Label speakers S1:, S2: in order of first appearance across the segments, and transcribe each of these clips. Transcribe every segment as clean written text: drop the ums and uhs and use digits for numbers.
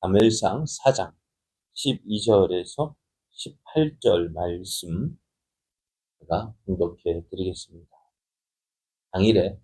S1: 사무엘상 4장 12절에서 18절 말씀 제가 공독해 드리겠습니다. 당일에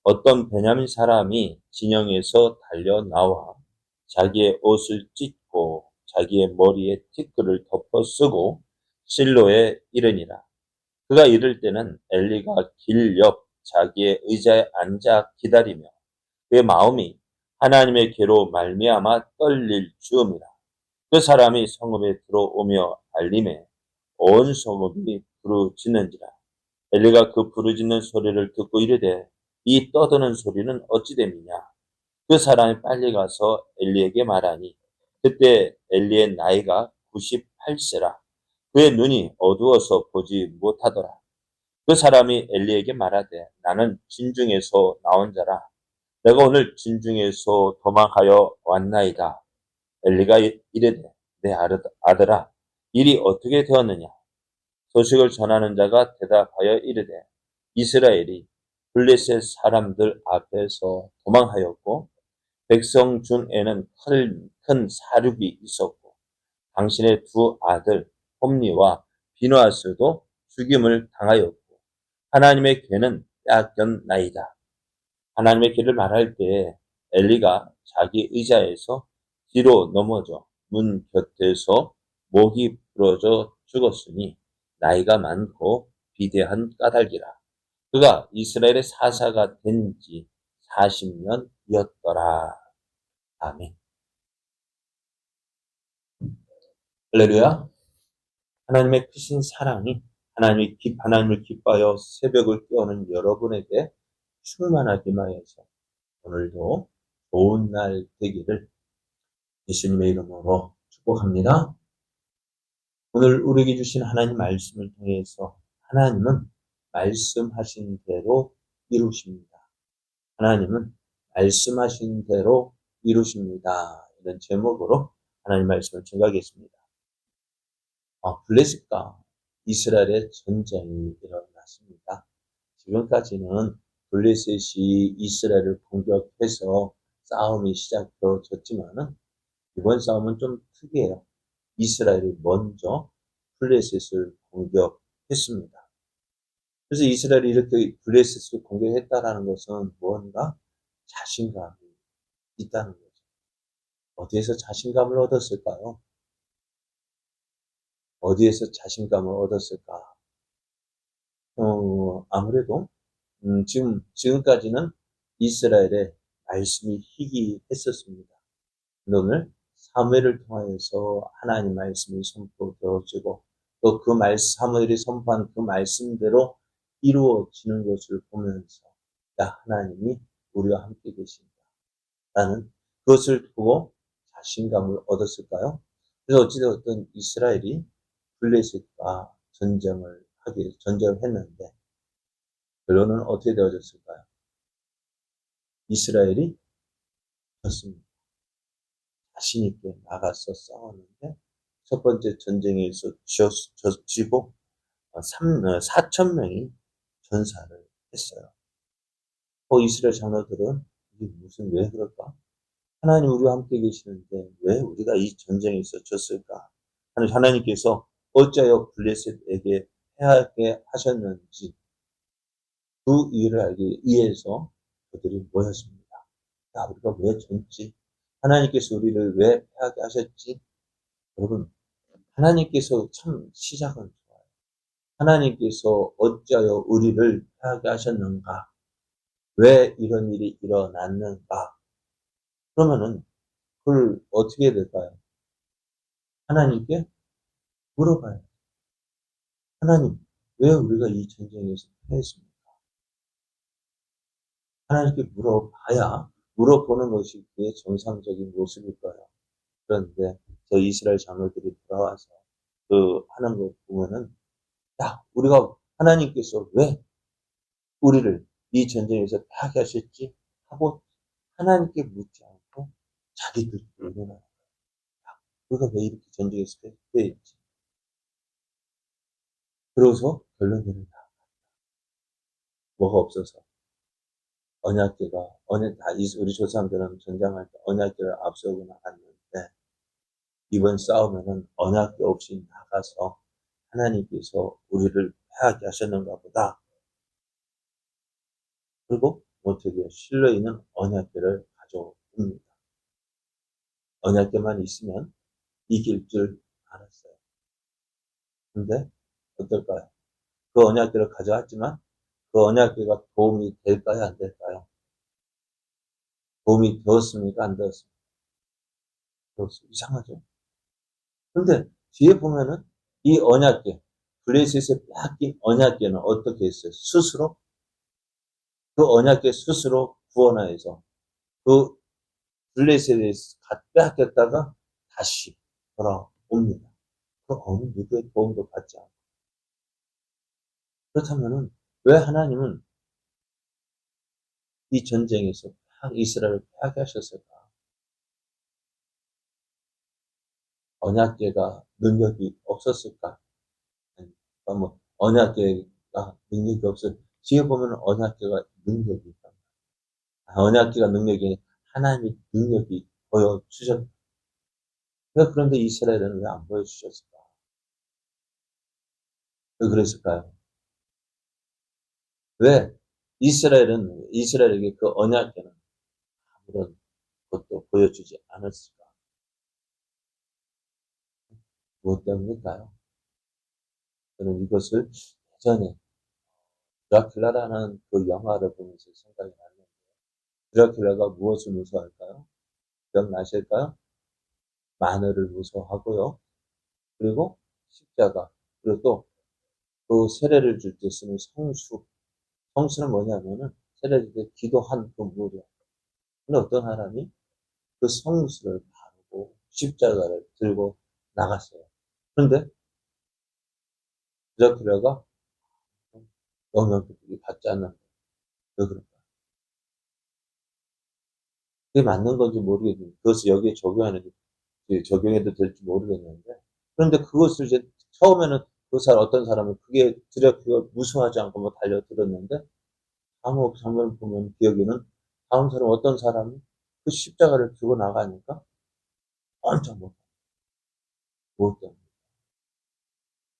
S1: 어떤 베냐민 사람이 진영에서 달려나와 자기의 옷을 찢고 자기의 머리에 티끌을 덮어 쓰고 실로에 이르니라. 그가 이를 때는 엘리가 길 옆 자기의 의자에 앉아 기다리며 그의 마음이 하나님의 괴로 말미암아 떨릴 즈음이라. 그 사람이 성읍에 들어오며 알림에 온 성읍이 부르짖는지라. 엘리가 그 부르짖는 소리를 듣고 이르되 이 떠드는 소리는 어찌 됨이냐. 그 사람이 빨리 가서 엘리에게 말하니 그때 엘리의 나이가 98세라. 그의 눈이 어두워서 보지 못하더라. 그 사람이 엘리에게 말하되 나는 진중에서 나온 자라. 내가 오늘 진중에서 도망하여 왔나이다. 엘리가 이르되 내 아들아 일이 어떻게 되었느냐. 소식을 전하는 자가 대답하여 이르되 이스라엘이 블레셋 사람들 앞에서 도망하였고 백성 중에는 큰 사륙이 있었고 당신의 두 아들 홈니와 비누아스도 죽임을 당하였고 하나님의 괴는 빼앗겼나이다. 하나님의 길을 말할 때에 엘리가 자기 의자에서 뒤로 넘어져 문 곁에서 목이 부러져 죽었으니 나이가 많고 비대한 까닭이라. 그가 이스라엘의 사사가 된 지 40년이었더라. 아멘. 할렐루야. 하나님의 크신 사랑이 하나님을 기뻐하여 새벽을 깨우는 여러분에게 충만하기만 하여서 오늘도 좋은 날 되기를 예수님의 이름으로 축복합니다. 오늘 우리에게 주신 하나님 말씀을 통해서 하나님은 말씀하신 대로 이루십니다. 하나님은 말씀하신 대로 이루십니다. 이런 제목으로 하나님 말씀을 전하겠습니다. 블레셋과 이스라엘의 전쟁이 일어났습니다. 지금까지는 블레셋이 이스라엘을 공격해서 싸움이 시작되어졌지만은 이번 싸움은 좀 특이해요. 이스라엘이 먼저 블레셋을 공격했습니다. 그래서 이스라엘이 이렇게 블레셋을 공격했다라는 것은 무언가 자신감이 있다는 거죠. 어디에서 자신감을 얻었을까요? 어디에서 자신감을 얻었을까? 아무래도 지금까지는 이스라엘의 말씀이 희귀했었습니다. 오늘 사무엘을 통하여서 하나님 말씀이 선포되어지고 또 그 사무엘이 선포한 그 말씀대로 이루어지는 것을 보면서 하나님이 우리와 함께 계신다 라는 그것을 보고 자신감을 얻었을까요? 그래서 어찌되었든 이스라엘이 블레셋과 전쟁을 했는데 결론은 어떻게 되어졌을까요? 이스라엘이 졌습니다. 자신 있게 나가서 싸웠는데 첫 번째 전쟁에서 지고 4천 명이 전사를 했어요. 이스라엘 장로들은 왜 그럴까? 하나님 우리와 함께 계시는데 왜 우리가 이 전쟁에서 졌을까? 하나님께서 어찌하여 블레셋에게 패하게 하셨는지 그 이유를 알기 위해서 그들이 모였습니다. 우리가 왜 졌지? 하나님께서 우리를 왜 패하게 하셨지? 여러분, 하나님께서 참 시작은 좋아요. 하나님께서 어찌하여 우리를 패하게 하셨는가? 왜 이런 일이 일어났는가? 그러면은 그걸 어떻게 해야 될까요? 하나님께 물어봐요. 하나님, 왜 우리가 이 전쟁에서 패했습니까? 하나님께 물어보는 것이 그의 정상적인 모습일 거예요. 그런데 저 이스라엘 장로들이 돌아와서 하는 거 보면은 우리가 하나님께서 왜 우리를 이 전쟁에서 패하게 하셨지? 하고 하나님께 묻지 않고 자기들끼리 일어나는 거예요. 우리가 왜 이렇게 전쟁에서 패했지? 그러고서 결론들은 뭐가 없어서 우리 조상들은 전쟁할 때 언약궤를 앞세우고 나갔는데 이번 싸움에는 언약궤 없이 나가서 하나님께서 우리를 패하게 하셨는가 보다. 그리고 어떻게 실로에 있는 언약궤를 가져옵니다. 언약궤만 있으면 이길 줄 알았어요. 근데 어떨까요? 그 언약궤를 가져왔지만 그 언약궤가 도움이 될까요? 안 될까요? 도움이 되었습니까? 안 되었습니까? 이상하죠? 근데 뒤에 보면은 이 언약궤, 블레셋에 뺏긴 언약궤는 어떻게 했어요? 스스로 그 언약궤 스스로 구원하여서 그 블레셋에 빼앗겼다가 다시 돌아옵니다. 그 어느 누구의 도움도 받지 않고. 그렇다면은 왜 하나님은 이 전쟁에서 이스라엘을 패하게 하셨을까? 언약궤가 능력이 없었을까? 뭐 언약궤가 능력이 없을. 뒤에 보면 언약궤가 능력이 있다. 언약궤가 능력이 하나님의 능력이 보여주셨다. 그런데 이스라엘은 왜 안 보여주셨을까? 왜 그랬을까요? 왜 이스라엘에게 그 언약궤는 아무런 것도 보여주지 않았을까? 무엇 때문일까요? 저는 이것을 예전에 드라큘라라는 그 영화를 보면서 생각이 났는데, 드라큘라가 무엇을 무서워할까요? 기억나실까요? 마늘을 무서워하고요. 그리고 십자가, 그리고 또 그 세례를 줄 때 쓰는 성수. 성수는 뭐냐면은 세례를 줄 때 기도한 그 물이요. 근데 어떤 사람이 그 성수를 바르고 십자가를 들고 나갔어요. 그런데 드라큘라가 영향을 받지 않는. 왜 그럴까? 그게 맞는 건지 모르겠는데, 그것을 여기에 적용해도 될지 모르겠는데, 그런데 그것을 이제 처음에는 어떤 사람은 그게 드라큘라가 무서워하지 않고 뭐 달려들었는데, 다음 장면을 보면 기억에는 다음 사람 어떤 사람이 그 십자가를 들고 나가니까 엄청 무엇 때문에?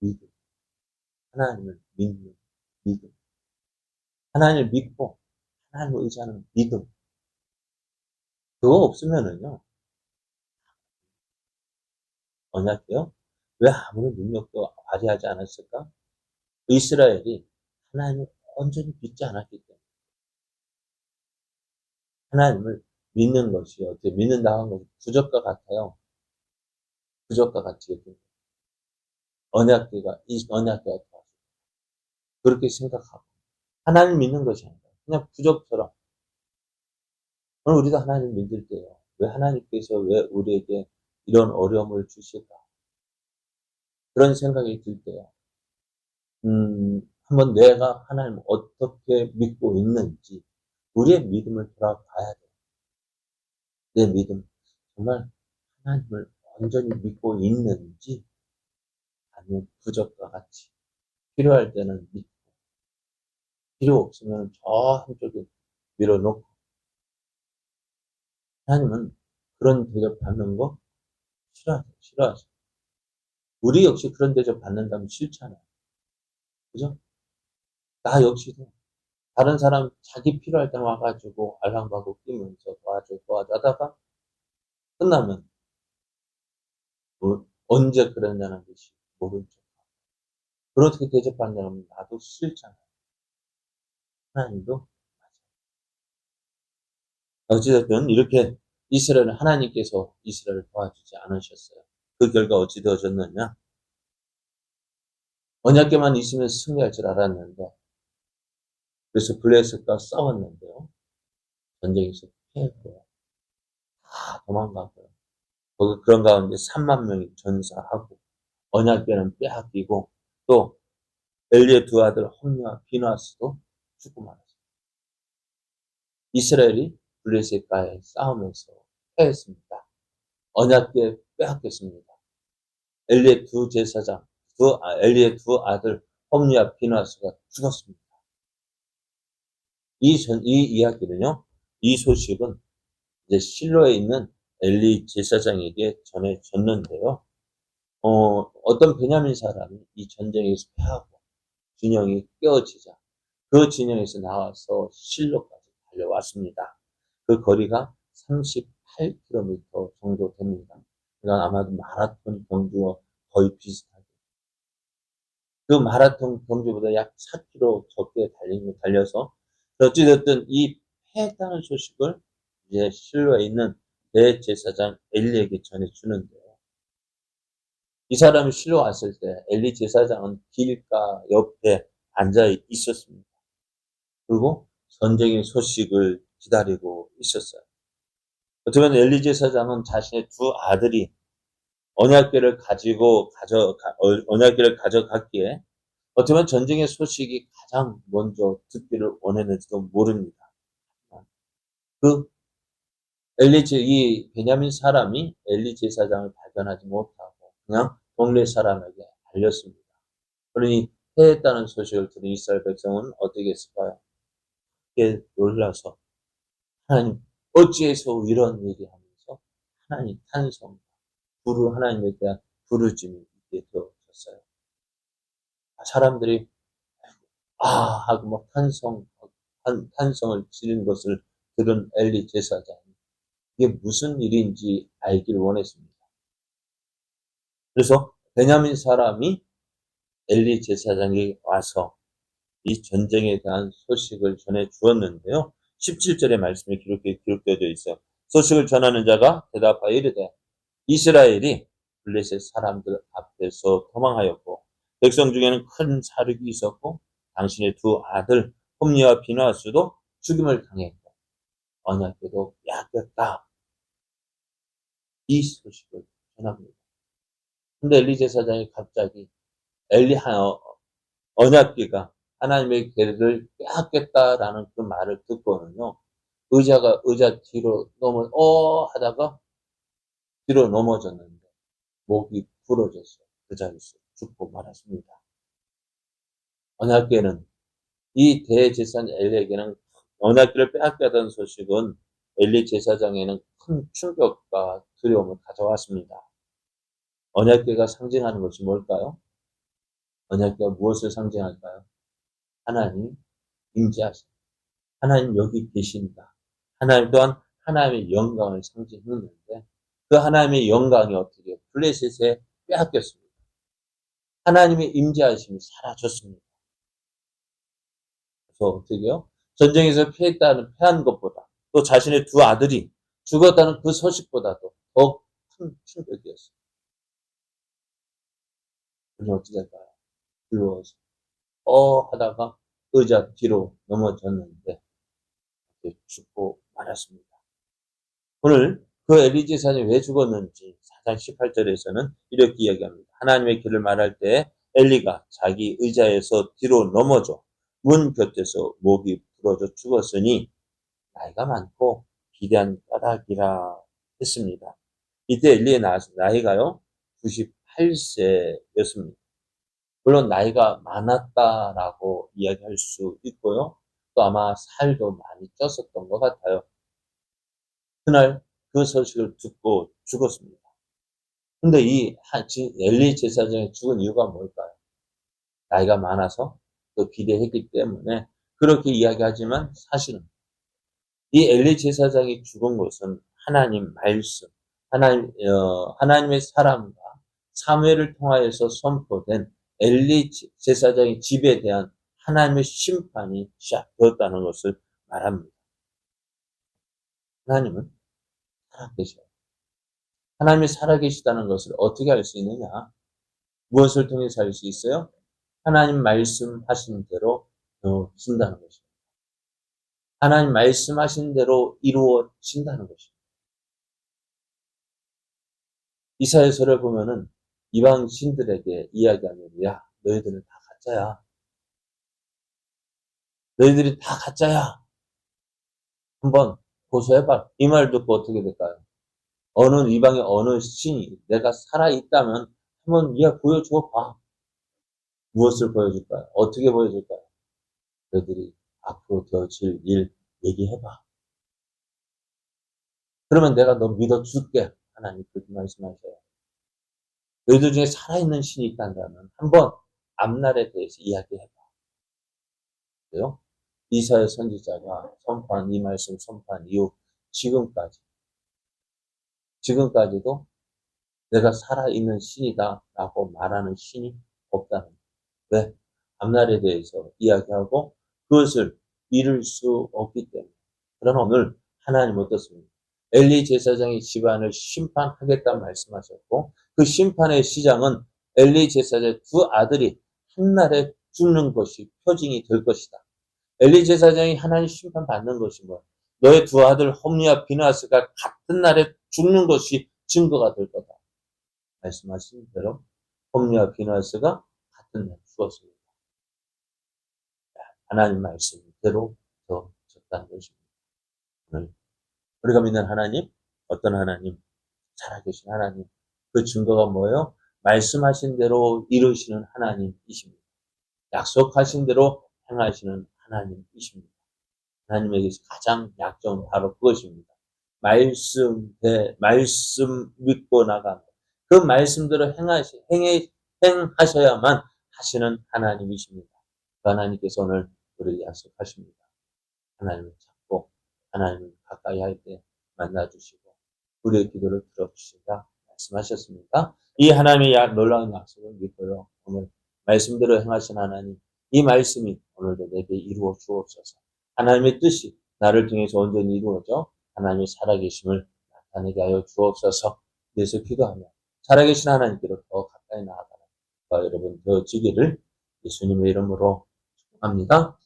S1: 믿음. 하나님을 믿는 믿음. 하나님을 믿고 하나님을 의지하는 믿음. 그거 없으면은요, 언약궤요? 왜 아무런 능력도 발휘하지 않았을까? 이스라엘이 하나님을 온전히 믿지 않았기 때문에. 하나님을 믿는 것이 어떻게 믿는다고 하는 것이 부적과 같아요. 부적과 같이 이 언약궤가 그렇게 생각하고 하나님 믿는 것이 아니라 그냥 부적처럼. 오늘 우리도 하나님 믿을 때요, 왜 하나님께서 왜 우리에게 이런 어려움을 주실까? 그런 생각이 들 때요, 한번 내가 하나님을 어떻게 믿고 있는지 우리의 믿음을 돌아봐야 돼요. 내 믿음, 정말 하나님을 온전히 믿고 있는지, 아니면 부적과 같이 필요할 때는 믿고 필요 없으면 저 한쪽에 밀어놓고. 하나님은 그런 대접 받는 거 싫어하세요. 우리 역시 그런 대접 받는다면 싫잖아요. 그죠? 나 역시도 다른 사람 자기 필요할 때 와가지고 알랑방구 끼면서 도와줘 하다가 끝나면 뭐 언제 그랬냐는 듯이 모른 척. 그렇게 대접받냐면 나도 싫잖아요. 하나님도 어찌됐든 이렇게 하나님께서 이스라엘을 도와주지 않으셨어요. 그 결과 어찌 되어졌느냐? 언약궤만 있으면 승리할 줄 알았는데, 그래서 블레셋과 싸웠는데요, 전쟁에서 패했고요. 다 도망가고요. 그런 가운데 3만 명이 전사하고 언약궤는 빼앗기고, 또 엘리의 두 아들 홈리와 비나스도 죽고 말았어요. 이스라엘이 블레셋과의 싸움에서 패했습니다. 언약궤 빼앗겼습니다. 엘리의 두 제사장, 엘리의 두 아들 홈리와 비나스가 죽었습니다. 이 이야기는요, 이 소식은 이제 실로에 있는 엘리 제사장에게 전해졌는데요. 어떤 베냐민 사람이 이 전쟁에서 패하고 진영이 깨어지자 그 진영에서 나와서 실로까지 달려왔습니다. 그 거리가 38km 정도 됩니다. 그러니까 아마도 마라톤 경주와 거의 비슷하게. 그 마라톤 경주보다 약 4km 적게 달려서 어찌됐든 이 패했다는 소식을 이제 실로에 있는 대제사장 엘리에게 전해주는데요. 이 사람이 실로 왔을 때 엘리 제사장은 길가 옆에 앉아 있었습니다. 그리고 전쟁의 소식을 기다리고 있었어요. 어쩌면 엘리 제사장은 자신의 두 아들이 언약궤를 언약궤를 가져갔기에 어쩌면 전쟁의 소식이 가장 먼저 듣기를 원했는지도 모릅니다. 그 이 베냐민 사람이 엘리 제사장을 발견하지 못하고 그냥 동네 사람에게 알렸습니다. 그러니 패했다는 소식을 들은 이스라엘 백성은 어떻게 했을까요? 크게 놀라서 하나님 어찌해서 이런 일이 하면서 하나님 탄성, 하나님에 대한 부르짐이 있게 되어졌어요. 사람들이 하고 막 탄성을 지른 것을 들은 엘리 제사장이 이게 무슨 일인지 알길 원했습니다. 그래서 베냐민 사람이 엘리 제사장이 와서 이 전쟁에 대한 소식을 전해 주었는데요. 17절의 말씀이 기록되어 있어요. 소식을 전하는 자가 대답하여 이르되 이스라엘이 블레셋 사람들 앞에서 도망하였고 백성 중에는 큰 사륙이 있었고 당신의 두 아들 홈니와 비나스도 죽임을 당했고 언약궤도 빼앗겼다. 이 소식을 전합니다. 근데 엘리 제사장이 갑자기 언약궤가 하나님의 궤를 빼앗겼다라는 그 말을 듣고는요. 의자 뒤로 하다가 뒤로 넘어졌는데 목이 부러졌어요. 그 자리에서 죽고 말았습니다. 언약궤는 이 대제사장 엘리에게는 언약궤를 빼앗겼다는 소식은 엘리 제사장에는 큰 충격과 두려움을 가져왔습니다. 언약궤가 상징하는 것이 뭘까요? 언약궤가 무엇을 상징할까요? 하나님 임재하신 하나님 여기 계신다. 하나님 또한 하나님의 영광을 상징했는데 그 하나님의 영광이 어떻게 블레셋에 빼앗겼습니다. 하나님의 임재하심이 사라졌습니다. 그래서 어떻게요? 전쟁에서 패한 것보다 또 자신의 두 아들이 죽었다는 그 소식보다도 더 큰 충격이었어요. 그럼 어떻게 할까요? 두려워서 하다가 의자 뒤로 넘어졌는데 죽고 말았습니다. 오늘 그 엘리 제사장이 왜 죽었는지 4장 18절에서는 이렇게 이야기합니다. 하나님의 길을 말할 때 엘리가 자기 의자에서 뒤로 넘어져 문 곁에서 목이 부러져 죽었으니 나이가 많고 비대한 까닭이라 했습니다. 이때 엘리의 나이가요 98세였습니다. 물론 나이가 많았다라고 이야기할 수 있고요. 또 아마 살도 많이 쪘었던 것 같아요. 그날 그 소식을 듣고 죽었습니다. 근데 이 엘리 제사장이 죽은 이유가 뭘까요? 나이가 많아서 또 비대했기 때문에 그렇게 이야기하지만 사실은 이 엘리 제사장이 죽은 것은 하나님 말씀, 하나님의 사랑과 사무엘을 통하여서 선포된 엘리 제사장의 집에 대한 하나님의 심판이 시작되었다는 것을 말합니다. 하나님은 살아계셔요. 하나님이 살아계시다는 것을 어떻게 알 수 있느냐? 무엇을 통해서 알 수 있어요? 하나님 말씀하신 대로 되어진다는 것입니다. 하나님 말씀하신 대로 이루어진다는 것입니다. 이사야서를 보면은 이방 신들에게 이야기하면 야 너희들은 다 가짜야. 너희들이 다 가짜야. 한번 고소해봐. 이 말 듣고 어떻게 될까요? 이방의 어느 신이 내가 살아있다면 한번 보여줘 봐. 무엇을 보여줄까요? 어떻게 보여줄까요? 너희들이 앞으로 되어질 일 얘기해봐. 그러면 내가 너 믿어줄게. 하나님 그렇게 말씀하셔요. 너희들 중에 살아있는 신이 있다면 한번 앞날에 대해서 이야기해봐. 그래요? 이사야 선지자가 선포한 이 말씀 선포한 이후 지금까지도 내가 살아있는 신이다라고 말하는 신이 없다는 거예요. 왜? 앞날에 대해서 이야기하고 그것을 이룰 수 없기 때문에. 그러나 오늘 하나님 어떻습니까? 엘리 제사장의 집안을 심판하겠다 말씀하셨고 그 심판의 시작은 엘리 제사장의 두 아들이 한날에 죽는 것이 표징이 될 것이다. 엘리 제사장이 하나님 심판받는 것이 뭐야? 너의 두 아들 홈리와 비나스가 같은 날에 죽는 것이 증거가 될 거다. 말씀하신 대로 홈리와 비나스가 같은 날에 죽었습니다. 하나님 말씀대로 졌다는 것입니다. 오늘 우리가 믿는 하나님, 어떤 하나님? 살아계신 하나님. 그 증거가 뭐예요? 말씀하신 대로 이루시는 하나님이십니다. 약속하신 대로 행하시는 하나님이십니다. 하나님에게서 가장 약점은 바로 그것입니다. 말씀 믿고 나가는 그 말씀대로 행하셔야만 하시는 하나님이십니다. 그 하나님께서 오늘 우리에게 약속하십니다. 하나님을 찾고 하나님을 가까이 할 때 만나주시고 우리의 기도를 들어주신다 말씀하셨습니다. 이 하나님의 놀라운 약속을 믿고요. 오늘 말씀대로 행하신 하나님, 이 말씀이 오늘도 내게 이루어 주옵소서. 하나님의 뜻이 나를 통해서 온전히 이루어져 하나님의 살아계심을 나타내게 하여 주옵소서. 그래서 기도하며 살아계신 하나님께로 더 가까이 나아가는 여러분 되어지기를 예수님의 이름으로 축복합니다.